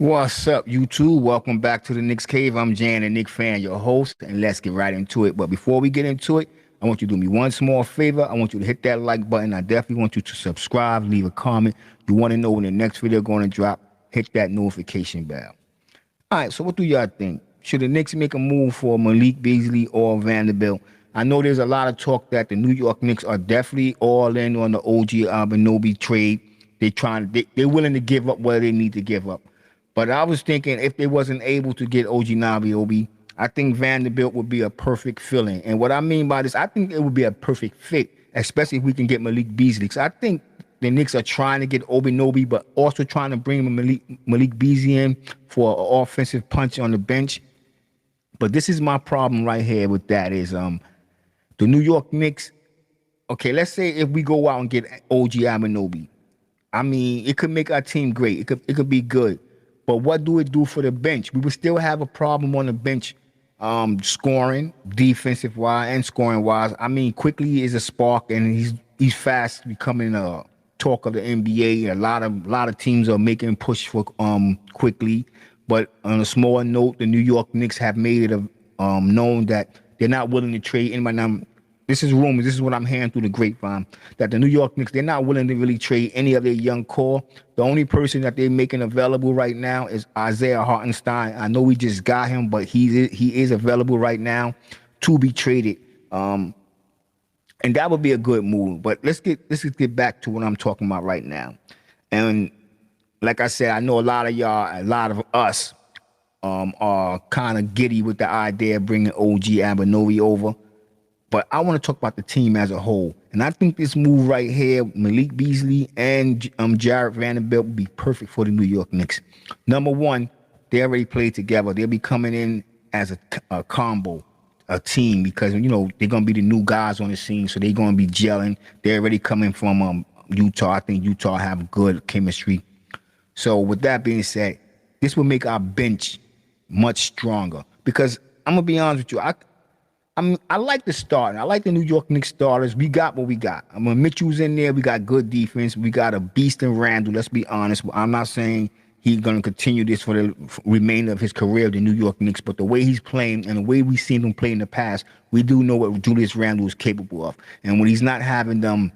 What's up, YouTube? Welcome back to the Knicks Cave. I'm Jan, the Knicks fan, your host, and let's get right into it. But before we get into it, I want you to do me one small favor. I want you to hit that like button. I definitely want you to subscribe, leave a comment. You want to know when the next video going to drop, hit that notification bell. All right, so what do y'all think? Should the Knicks make a move for MALIK Beasley or Vanderbilt? I know there's a lot of talk that the New York Knicks are definitely all in on the OG Anunoby trade. They're willing to give up what they need to give up. But I was thinking if they wasn't able to get OG Anunoby, I think Vanderbilt would be a perfect fill-in. And what I mean by this, I think it would be a perfect fit, especially if we can get MALIK Beasley. Because I think the Knicks are trying to get Anunoby, but also trying to bring MALIK Beasley in for an offensive punch on the bench. But this is my problem right here with that is the New York Knicks. Okay, let's say if we go out and get OG Anunoby, I mean, it could make our team great. It could be good. But what do it do for the bench? We would still have a problem on the bench, scoring, defensive wise and scoring wise. I mean, quickly is a spark, and he's fast, becoming a talk of the NBA. A lot of teams are making push for quickly. But on a smaller note, the New York Knicks have made it known that they're not willing to trade anybody. Now, this is rumors. This is what I'm hearing through the grapevine, that the New York Knicks, they're not willing to really trade any of their young core. The only person that they're making available right now is Isaiah Hartenstein. I know we just got him, but he is available right now to be traded. And that would be a good move. But let's get back to what I'm talking about right now. And like I said, I know a lot of y'all, a lot of us are kind of giddy with the idea of bringing OG Anunoby over. But I want to talk about the team as a whole. And I think this move right here, MALIK Beasley and Jarred Vanderbilt, would be perfect for the New York Knicks. Number one, they already played together. They'll be coming in as a combo, a team, because, you know, they're going to be the new guys on the scene. So they're going to be gelling. They're already coming from Utah. I think Utah have good chemistry. So with that being said, this will make our bench much stronger. Because I'm going to be honest with you, I like the starting. I like the New York Knicks starters. We got what we got. Mitchell's in there. We got good defense. We got a beast in Randall. Let's be honest. I'm not saying he's going to continue this for the remainder of his career of the New York Knicks, but the way he's playing and the way we've seen him play in the past, we do know what Julius Randle is capable of. And when he's not having them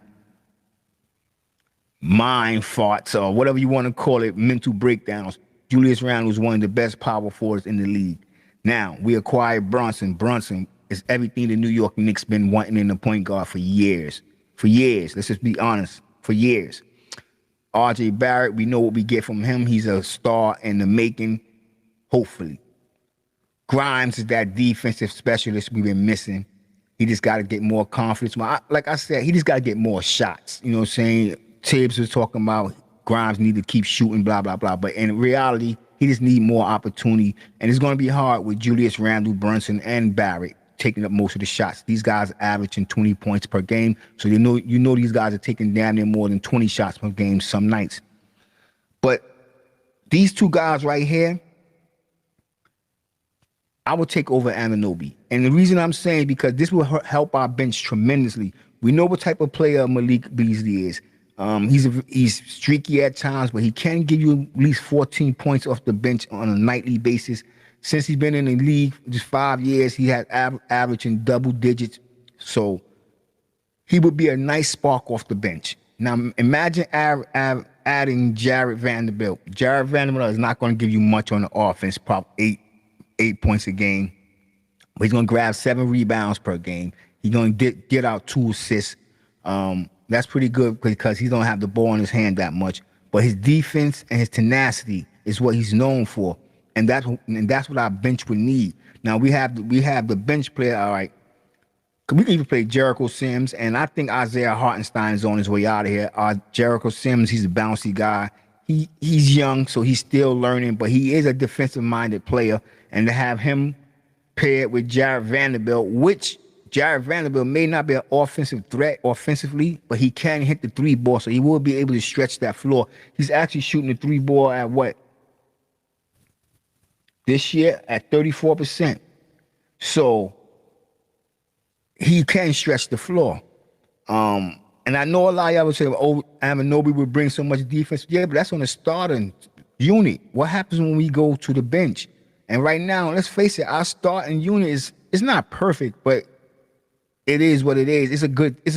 mind farts or whatever you want to call it, mental breakdowns, Julius Randle is one of the best power forwards in the league. Now, we acquired Brunson. Brunson is everything the New York Knicks been wanting in the point guard for years. For years. Let's just be honest. For years. R.J. Barrett, we know what we get from him. He's a star in the making, hopefully. Grimes is that defensive specialist we've been missing. He just got to get more confidence. Like I said, he just got to get more shots. You know what I'm saying? Tibbs was talking about Grimes need to keep shooting, blah, blah, blah. But in reality, he just need more opportunity. And it's going to be hard with Julius Randle, Brunson, and Barrett taking up most of the shots. These guys are averaging 20 points per game. So you know these guys are taking damn near more than 20 shots per game some nights. But these two guys right here, I would take over Anunoby. And the reason I'm saying, because this will help our bench tremendously. We know what type of player MALIK Beasley is. He's streaky at times, but he can give you at least 14 points off the bench on a nightly basis. Since he's been in the league just 5 years, he had averaging double digits. So he would be a nice spark off the bench. Now, imagine adding Jarred Vanderbilt. Jarred Vanderbilt is not going to give you much on the offense, probably eight points a game. But he's going to grab 7 rebounds per game. He's going to get out 2 assists. That's pretty good because he don't have the ball in his hand that much. But his defense and his tenacity is what he's known for. And that's what our bench would need. Now we have the bench player. All right, we can even play Jericho Sims, and I think Isaiah Hartenstein is on his way out of here. Jericho Sims, he's a bouncy guy. He's young, so he's still learning, but he is a defensive-minded player. And to have him paired with Jarred Vanderbilt, which Jarred Vanderbilt may not be an offensive threat offensively, but he can hit the 3 ball, so he will be able to stretch that floor. He's actually shooting the 3 ball at what? This year at 34%. So he can stretch the floor. And I know a lot of y'all would say, oh, Anunoby would bring so much defense. Yeah, but that's on the starting unit. What happens when we go to the bench? And right now, let's face it, our starting unit is not perfect, but it is what it is. It's a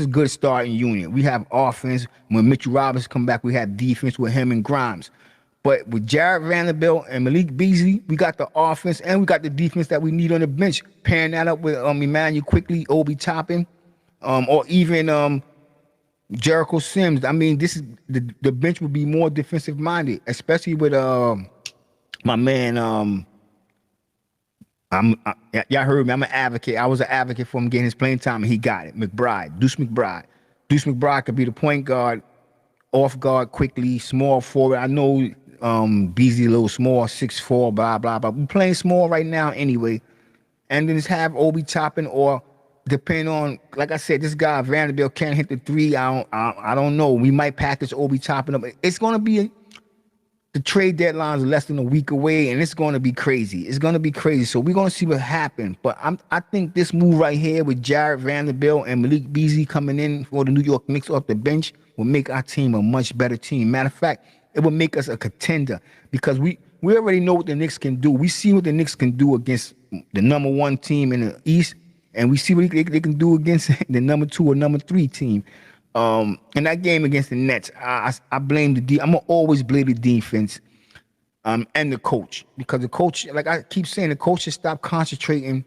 good starting unit. We have offense. When Mitchell Robinson come back, we have defense with him and Grimes. But with Jarred Vanderbilt and Malik Beasley, we got the offense and we got the defense that we need on the bench. Pairing that up with Emmanuel Quickly, Obi Toppin, or even Jericho Sims. I mean, this is the bench will be more defensive minded, especially with my man. Y'all heard me. I'm an advocate. I was an advocate for him getting his playing time, and he got it. Deuce McBride. Deuce McBride could be the point guard, off guard, quickly, small forward. I know Beasley a little small, 6'4", blah blah blah. We're playing small right now anyway, and then just have Obi Toppin, or depending on, like I said, this guy Vanderbilt can't hit the three. I don't know. We might package Obi Toppin up. It's gonna be the trade deadline is less than a week away, and it's going to be crazy. It's going to be crazy. So we're going to see what happens. But I think this move right here with Jarred Vanderbilt and Malik Beasley coming in for the New York Knicks off the bench will make our team a much better team. Matter of fact, it will make us a contender, because we already know what the Knicks can do. We see what the Knicks can do against the number 1 team in the East, and we see what they can do against the number 2 or number 3 team. In that game against the Nets, I blame I'm gonna always blame the defense, and the coach, because the coach, like I keep saying, the coach should stop concentrating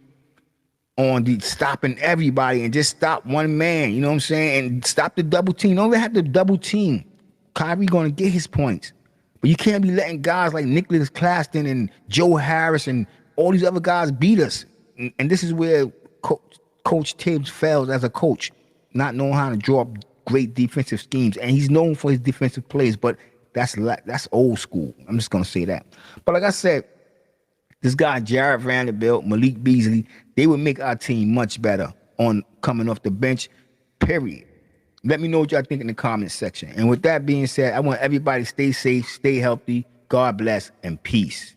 on stopping everybody and just stop one man. You know what I'm saying? And stop the double team. Don't even have to double team. Kyrie gonna get his points, but you can't be letting guys like Nicholas Claxton and Joe Harris and all these other guys beat us. And this is where Coach Tibbs fails as a coach, not knowing how to draw up great defensive schemes. And he's known for his defensive plays, but that's old school. I'm just gonna say that. But like I said, this guy Jarred Vanderbilt, Malik Beasley, they would make our team much better on coming off the bench, period. Let me know what y'all think in the comments section. And with that being said, I want everybody to stay safe, stay healthy, God bless, and peace.